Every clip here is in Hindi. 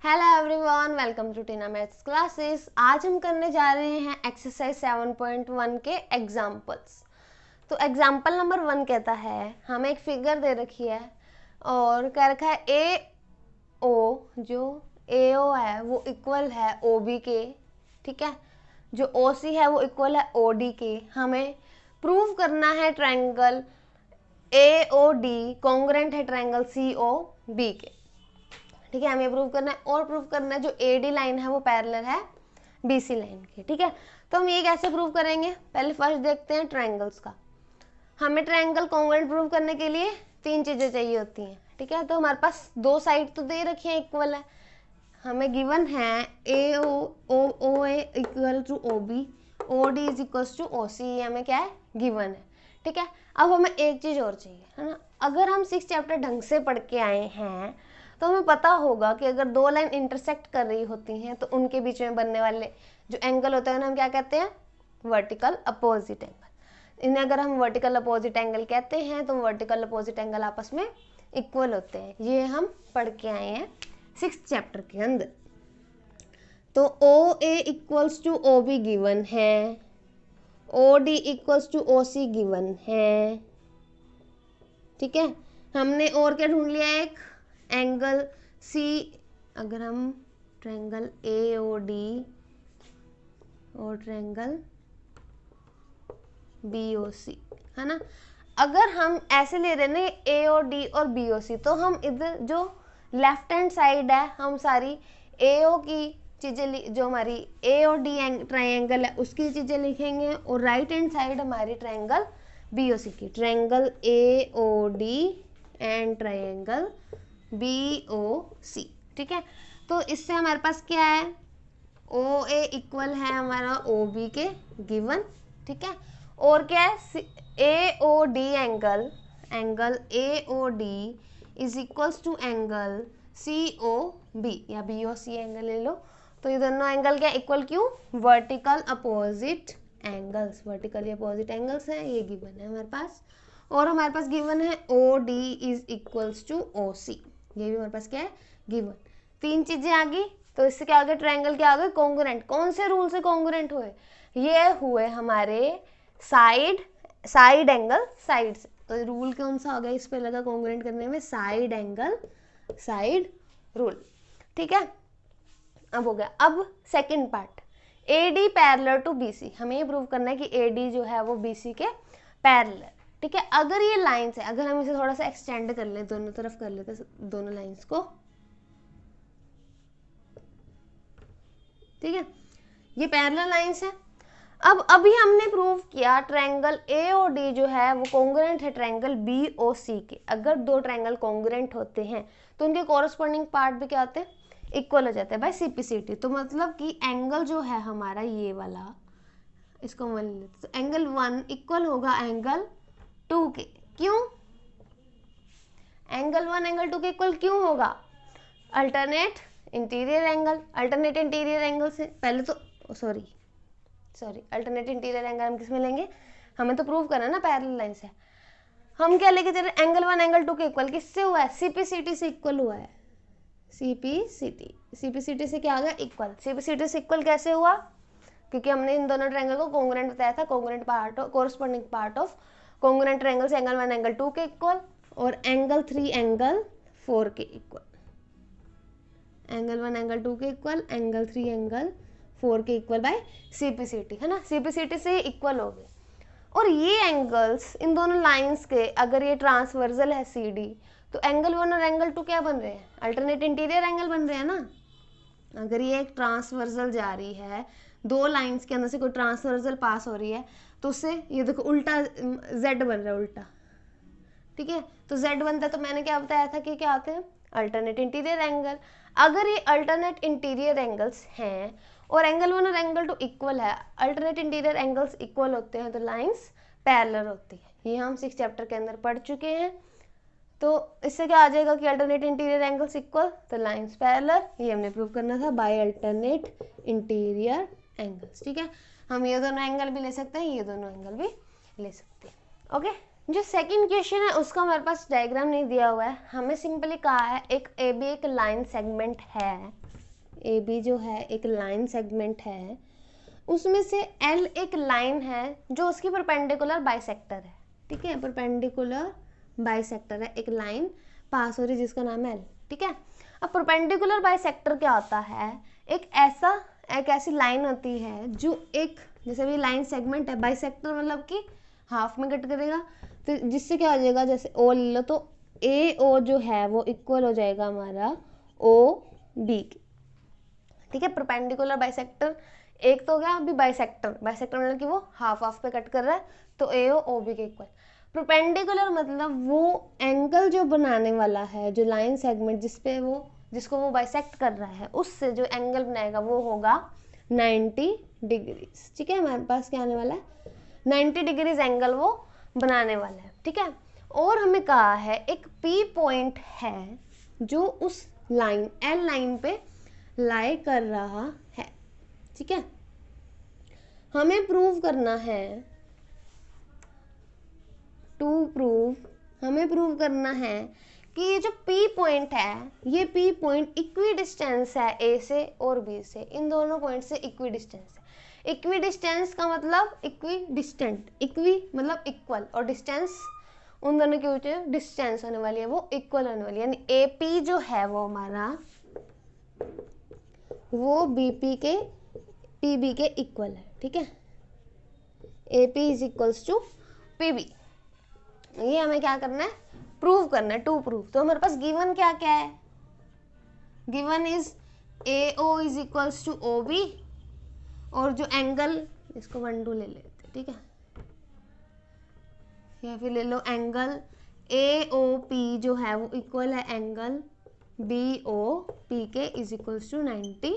Hello everyone, welcome to Tina maths classes. आज हम करने जा रहे हैं एक्सरसाइज 7.1 के एग्जाम्पल्स। तो एग्जाम्पल नंबर 1 कहता है, हमें एक फिगर दे रखी है और कह रखा है ए ओ, जो ए ओ है वो इक्वल है ओ बी के, ठीक है। जो ओ सी है वो इक्वल है ओ डी के। हमें प्रूव करना है triangle A O D congruent है ट्रायंगल सी ओ बी के, ठीक है। हमें प्रूव करना है और प्रूव करना है जो ए डी लाइन है वो पैरेलल है बी सी लाइन के, ठीक है। तो हम ये कैसे प्रूव करेंगे, पहले फर्स्ट देखते हैं ट्रायंगल्स का। हमें ट्रायंगल कॉन्ग्रुएंट प्रूव करने के लिए 3 चीजें चाहिए होती हैं, ठीक है। तो हमारे पास 2 साइड तो दे रखी है, इक्वल है। हमें गिवन है A O A equal to O B, O D is equal to O C, ये हमें क्या है, गिवन है, ठीक है। अब हमें एक चीज और चाहिए, है ना। अगर हम 6 चैप्टर ढंग से पढ़ के आए हैं तो हमें पता होगा कि अगर 2 लाइन इंटरसेक्ट कर रही होती हैं तो उनके बीच में बनने वाले जो एंगल होते हैं हम क्या कहते हैं, वर्टिकल अपोजिट एंगल। इन्हें अगर हम वर्टिकल अपोजिट एंगल कहते हैं तो वर्टिकल अपोजिट एंगल आपस में इक्वल होते हैं। ये हम पढ़ के आए हैं 6th चैप्टर के अंदर। तो O A equals to O B given है, O D equals to O C given है, ठीक है। हमने और क्या ढूंढ लिया, एक एंगल सी। अगर हम ट्रायंगल ए ओ डी और ट्रायंगल बी ओ सी, है ना। अगर हम ऐसे ले रहे हैं ए ओ डी और बी ओ सी, तो हम इधर जो लेफ्ट हैंड साइड है हम सारी ए ओ की चीज़ें, जो हमारी ए ओ डी ट्रायंगल है उसकी चीज़ें लिखेंगे, और राइट हैंड साइड हमारी ट्रायंगल बी ओ सी की, triangle A O D and triangle B O C, ठीक है। तो इससे हमारे पास क्या है, ओ ए इक्वल है हमारा ओ बी के गिवन, ठीक है। और क्या है, A O D angle, angle A O D is equals to angle C O B या बी ओ सी एंगल ले लो। तो ये दोनों एंगल क्या इक्वल, क्यों, vertical opposite angles, vertically opposite angles हैं, ये गिवन है हमारे पास। और हमारे पास गिवन है O D is equals to O C, ये भी हमारे पास क्या है, गिवन। 3 चीजें आ गई, तो इससे क्या आ गया, ट्रायंगल क्या आ गया, कॉन्ग्रुएंट। कौन से रूल से कॉन्ग्रुएंट हुए, ये हुए हमारे साइड एंगल साइड से। तो रूल कौन सा आ गया इस पे लगा कॉन्ग्रुएंट करने में, साइड एंगल साइड रूल, ठीक है। अब हो गया। अब second part, A D parallel to B C. हमें ये प्रूव करना है कि ए डी जो है वो बी सी के पैरेलल, ठीक है। अगर ये लाइंस है, अगर हम इसे थोड़ा सा एक्सटेंड कर ले, दोनों तरफ कर लेते दोनों लाइंस को, ठीक है, ये पैरेलल लाइंस है। अब अभी हमने प्रूव किया ट्रायंगल ए ओ डी जो है वो कॉन्ग्रुएंट है ट्रायंगल बी ओ सी के। अगर 2 ट्रायंगल कॉन्ग्रुएंट होते हैं तो उनके कॉरस्पॉन्डिंग पार्ट भी क्या होते हैं, इक्वल हो जाते हैं बाय सीपीसीटी। तो मतलब कि एंगल जो है हमारा ये वाला, इसको हम ले लेते, तो एंगल 1 इक्वल होगा एंगल 2 के। क्यों एंगल 1 एंगल 2 के इक्वल क्यों होगा, alternate interior angle. Alternate interior angle से पहले तो सॉरी अल्टरनेट इंटीरियर एंगल हम किस में लेंगे, हमें तो प्रूव करना है ना पैरेलल लाइन से। हम क्या लेके चल रहे, एंगल 1 एंगल 2 के इक्वल किससे हुआ है, सीपीसीटी से इक्वल हुआ है। सीपीसीटी से क्या आ गया, इक्वल। सीपीसीटी से इक्वल कैसे हुआ, क्योंकि हमने इन दोनों ट्रायंगल को कॉन्ग्रुएंट बताया था। Congruent part corresponding part of congruent triangle से एंगल 1 एंगल 2 के इक्वल और एंगल 3 एंगल 4 के इक्वल। एंगल 1 एंगल 2 के इक्वल, एंगल 3 एंगल 4 के इक्वल बाय सीपीसीटी, है ना। सीपीसीटी से इक्वल हो गए। और ये एंगल्स इन दोनों लाइंस के, अगर ये ट्रांसवर्सल है सी डी, तो एंगल 1 और एंगल 2 क्या बन रहे हैं, अल्टरनेट इंटीरियर एंगल बन रहे हैं ना। अगर ये एक ट्रांसवर्सल जा रही है, 2 लाइंस के अंदर से कोई ट्रांसवर्सल पास हो रही है, तो उससे ये देखो उल्टा जेड बन रहा है, उल्टा, ठीक है। तो जेड बनता है, तो मैंने क्या बताया था कि क्या आते हैं, अल्टरनेट इंटीरियर एंगल। अगर ये अल्टरनेट इंटीरियर एंगल्स हैं और एंगल 1 और एंगल 2 इक्वल है, अल्टरनेट इंटीरियर एंगल्स इक्वल होते हैं तो लाइंस पैरेलल होती है। ये हम 6 चैप्टर के अंदर पढ़ चुके हैं। तो इससे क्या आ जाएगा कि अल्टरनेट इंटीरियर एंगल्स इक्वल तो लाइंस पैरेलल, ये हमने प्रूव करना था बाय अल्टरनेट इंटीरियर एंगल्स, ठीक है। हम ये दोनों एंगल भी ले सकते हैं, ये दोनों एंगल भी ले सकते हैं, ओके। जो सेकंड क्वेश्चन है उसका हमारे पास डायग्राम नहीं दिया हुआ है, हमें सिंपली कहा है एक ए बी एक लाइन सेगमेंट है, ए बी जो है एक लाइन सेगमेंट है, उसमें से एल एक लाइन है जो उसकी परपेंडिकुलर बाइसेक्टर है, ठीक है, परपेंडिकुलर बाइसेक्टर है, एक लाइन पास हो रही जिसका नाम है एल, ठीक है। अब परपेंडिकुलर बाइसेक्टर क्या होता है, एक ऐसी लाइन होती है जो एक, जैसे भी लाइन सेगमेंट है, बाइसेक्टर मतलब कि हाफ में कट करेगा, तो जिससे क्या हो जाएगा, जैसे ओ ले लो तो ए ओ जो है वो इक्वल हो जाएगा हमारा ओ बी के, ठीक है। परपेंडिकुलर बाइसेक्टर एक तो हो गया, अभी बाइसेक्टर मतलब कि वो हाफ हाफ पे कट कर रहा है, तो ए ओ बी के इक्वल। परपेंडिकुलर मतलब वो एंगल जो बनाने वाला है, जो लाइन सेगमेंट जिसको वो बाइसेक्ट कर रहा है, उससे जो एंगल बनाएगा वो होगा 90 डिग्रीज, ठीक है। हमारे पास क्या आने वाला है, 90 डिग्रीज एंगल वो बनाने वाला है, ठीक है। और हमें कहा है एक पी पॉइंट है जो उस लाइन एल लाइन पे लाई कर रहा है, ठीक है। हमें प्रूव करना है, हमें प्रूव करना है कि ये जो P पॉइंट है, ये P पॉइंट इक्वी डिस्टेंस है A से और B से, इन दोनों पॉइंट से इक्वी डिस्टेंस है। इक्वी डिस्टेंस का मतलब इक्वी डिस्टेंट, इक्वी मतलब इक्वल, और डिस्टेंस उन दोनों के बीच डिस्टेंस होने वाली है वो इक्वल होने वाली है, यानी AP जो है वो हमारा वो PB के इक्वल है, ठीक है। AP is equals to PB, ये हमें क्या करना है, प्रूव करना है, टू प्रूव। तो हमारे पास गिवन क्या क्या है, given is AO is equals to OB, और जो एंगल, इसको 1 2 ले लेते, ठीक है, या फिर ले लो एंगल AOP जो है वो इक्वल है एंगल BOP के इज इक्वल्स टू 90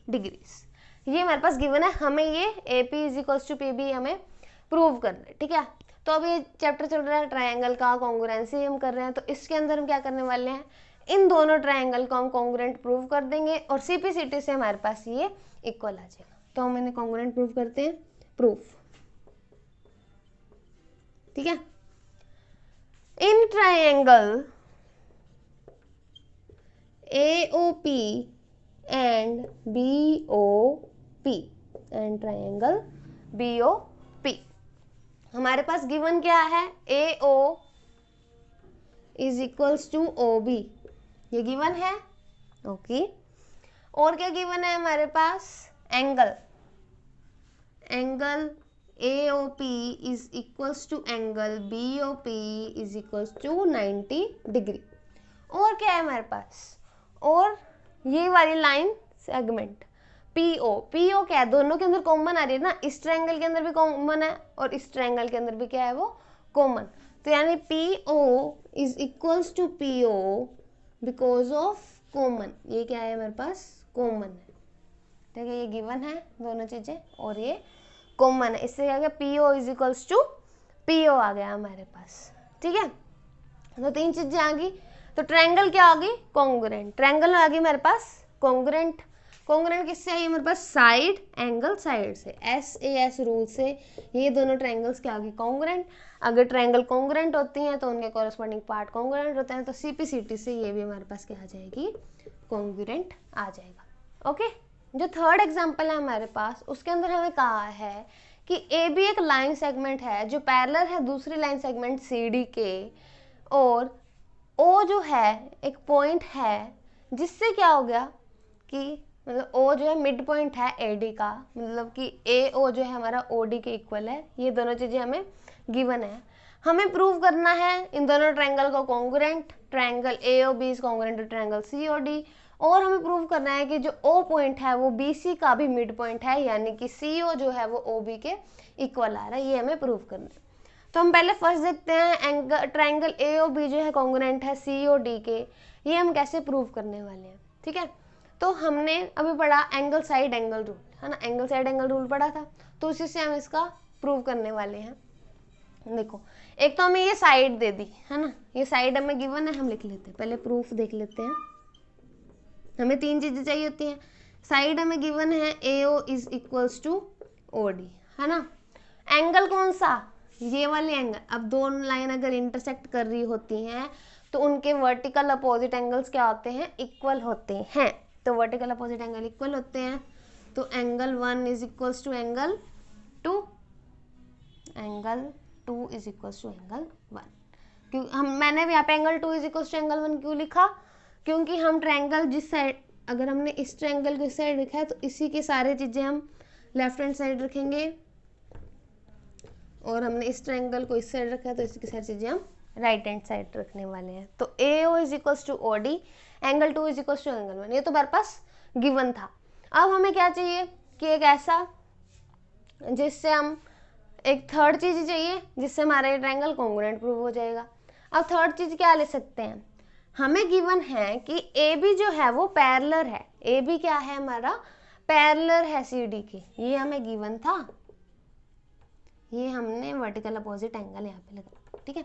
डिग्रीज। ये हमारे पास गिवन है, हमें ये AP is equals to PB हमें प्रूव करना है, ठीक है। तो अब ये चैप्टर चल रहा है ट्रायंगल का कॉन्ग्रुएंसी हम कर रहे हैं, तो इसके अंदर हम क्या करने वाले हैं, इन दोनों ट्रायंगल को हम कॉन्ग्रुएंट प्रूव कर देंगे और CPCT से हमारे पास ये इक्वल आ जाएगा। तो हम इन्हें कॉन्ग्रुएंट प्रूव करते हैं, प्रूफ, ठीक है। In triangle AOP and BOP and triangle BOP हमारे पास गिवन क्या है, AO is equals to OB, ये गिवन है, ओके। और क्या गिवन है हमारे पास, angle AOP is equals to angle BOP is equals to 90 degree. और क्या है हमारे पास, और ये वाली लाइन सेगमेंट PO क्या है, दोनों के अंदर कॉमन आ रही है ना, इस ट्रायंगल के अंदर भी कॉमन है और इस ट्रायंगल के अंदर भी क्या है वो कॉमन, तो यानी PO is equals to PO because of common, ये क्या है हमारे पास कॉमन है, ठीक है, ये गिवन है दोनों चीजें और ये कॉमन है, इससे क्या गया PO is equals to PO आ गया हमारे पास, ठीक है। तो 3 चीजें आ गई, तो ट्रायंगल क्या आ गई, कॉन्ग्रुएंट, ट्रायंगल आ गई हमारे पास कॉन्ग्रुएंट। कॉन्ग्रुएंट किससे आई हमारे पास, साइड एंगल साइड से, SAS रूल से ये दोनों ट्रायंगल्स क्या आ गई, कॉन्ग्रुएंट। अगर ट्रायंगल कॉन्ग्रुएंट होती हैं तो उनके कॉरेस्पॉन्डिंग पार्ट कॉन्ग्रुएंट होते हैं, तो CPCT से ये भी हमारे पास क्या आ जाएगी, कॉन्ग्रुएंट आ जाएगा, ओके। जो थर्ड एग्जाम्पल है हमारे पास, उसके अंदर हमें कहा है कि AB एक लाइन सेगमेंट है जो पैरेलल है दूसरी लाइन सेगमेंट CD के, और O जो है एक पॉइंट है जिससे क्या हो गया कि मतलब O जो है मिड पॉइंट है AD का, मतलब कि AO जो है हमारा OD के इक्वल है, ये दोनों चीजें हमें गिवन है। हमें प्रूव करना है इन दोनों ट्रायंगल को congruent, triangle AOB is congruent to triangle COD, और हमें प्रूव करना है कि जो O पॉइंट है वो BC का भी मिड पॉइंट है, यानी कि CO जो है वो OB के इक्वल आ रहा है, ये हमें प्रूव करना है। तो हम पहले फर्स्ट देखते हैं, ट्रायंगल AOB जो है कॉन्ग्रुएंट है COD के, ये हम कैसे प्रूव करने वाले हैं, ठीक है। तो हमने अभी पढ़ा एंगल साइड एंगल रूल, है ना, एंगल साइड एंगल रूल पढ़ा था, तो उसी से हम इसका प्रूव करने वाले हैं। देखो, एक तो हमें ये साइड दे दी है ना, ये साइड हमें गिवन है, हम लिख लेते हैं, पहले प्रूफ देख लेते हैं। हमें 3 चीजें चाहिए होती हैं, साइड हमें गिवन है AO is equals to OD, है ना। एंगल कौन सा, ये वाली एंगल, अब दोनों लाइन अगर इंटरसेक्ट कर रही होती हैं तो उनके वर्टिकल अपोजिट एंगल्स क्या होते हैं, इक्वल होते हैं। तो वर्टिकल अपोजिट एंगल इक्वल होते हैं, तो angle 1 is equals to angle 2, angle 2 is equals to angle 1। क्यों मैंने यहाँ पे angle 2 is equals to angle 1 क्यों लिखा, क्योंकि हम ट्रायंगल जिस साइड, अगर हमने इस ट्रायंगल को इस साइड रखा है तो इसी की सारी चीज़ें हम लेफ्ट हैंड साइड रखेंगे, और हमने इस ट्रायंगल को इस साइड रखा है तो इसकी सारी चीज़ें हम राइट हैंड साइड रखने वाले हैं। तो AO is equals to OD, angle 2 is equals to angle 1, ये तो हमारे पास गिवन था। अब हमें क्या चाहिए कि एक ऐसा जिससे हम, एक थर्ड चीज़ चाहिए जिससे हमारा ये ट्रायंगल कॉन्ग्रुएंट प्रूव हो जाएगा। अब थर्ड चीज़ क्या ले सकते हैं, हमें गिवन है कि AB जो है वो पैरेलल है, AB क्या है हमारा, पैरेलल है CD के, ये हमें गिवन था, ये हमने वर्टिकल अपोजिट एंगल यहाँ पे लगा, ठीक है।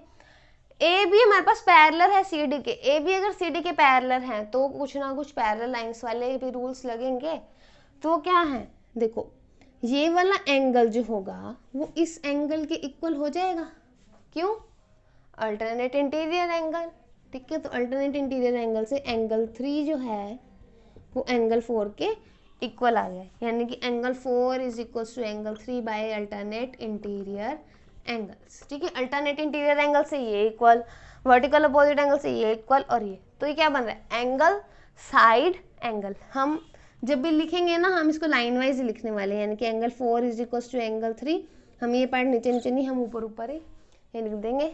AB हमारे पास पैरेलल है CD के, AB अगर CD के पैरेलल हैं तो कुछ ना कुछ पैरेलल लाइंस वाले भी रूल्स लगेंगे। तो क्या है, देखो ये वाला एंगल जो होगा वो इस एंगल के इक्वल हो जाएगा, क्यों, अल्टरनेट इंटीरियर एंगल, ठीक है। तो अल्टरनेट इंटीरियर एंगल से एंगल 3 जो है वो एंगल 4 के इक्वल आ गया, यानी कि angle 4 is equal to angle 3 by alternate interior angles, ठीक है। अल्टरनेट इंटीरियर एंगल से ये इक्वल, वर्टिकल अपोजिट एंगल से ये इक्वल, और ये, तो ये क्या बन रहा है, एंगल साइड एंगल। हम जब भी लिखेंगे ना हम इसको लाइन वाइज ही लिखने वाले हैं, यानी कि angle 4 is equal to angle 3, हम ये पार्ट नीचे नीचे नहीं, हम ऊपर ऊपर ही ये लिख देंगे,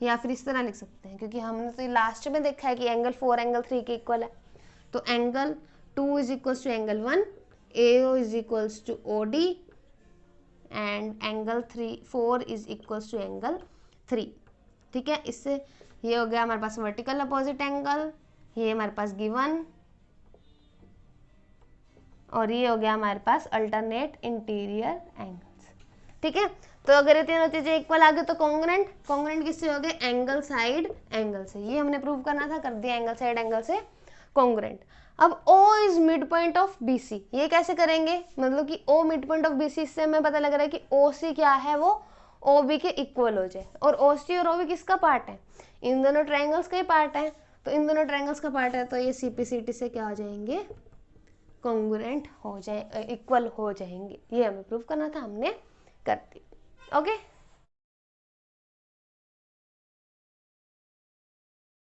या फिर इस तरह लिख सकते हैं, क्योंकि हमने तो लास्ट में देखा है कि एंगल 4 एंगल 3 के इक्वल है। तो angle 2 is equal to angle 1, AO is equal to OD, and angle 4 is equal to angle 3, ठीक है। इससे ये हो गया हमारे पास वर्टिकल अपोजिट एंगल, ये हमारे पास गिवन, और ये हो गया हमारे पास अल्टरनेट इंटीरियर एंगल्स, ठीक है। तो अगर ये तीनों चीजें इक्वल आ गई तो कॉन्ग्रुएंट, कॉन्ग्रुएंट किससे हो गए, एंगल साइड एंगल से, ये हमने प्रूव करना था, कर दिया एंगल साइड एंगल से कॉन्ग्रुएंट। अब O is mid point of BC, ये कैसे करेंगे, मतलब कि O mid point of BC, इससे हमें पता लग रहा है कि OC क्या है, वो OB के इक्वल हो जाए, और OC और OB किसका पार्ट है, इन दोनों ट्रायंगल्स का ही पार्ट है। तो इन दोनों ट्रायंगल्स का पार्ट है, तो ये CPCT से क्या हो जाएंगे, कॉन्ग्रुएंट हो जाए, इक्वल हो जाएंगे। ये हमें प्रूव करना था, हमने कर दी। ओके।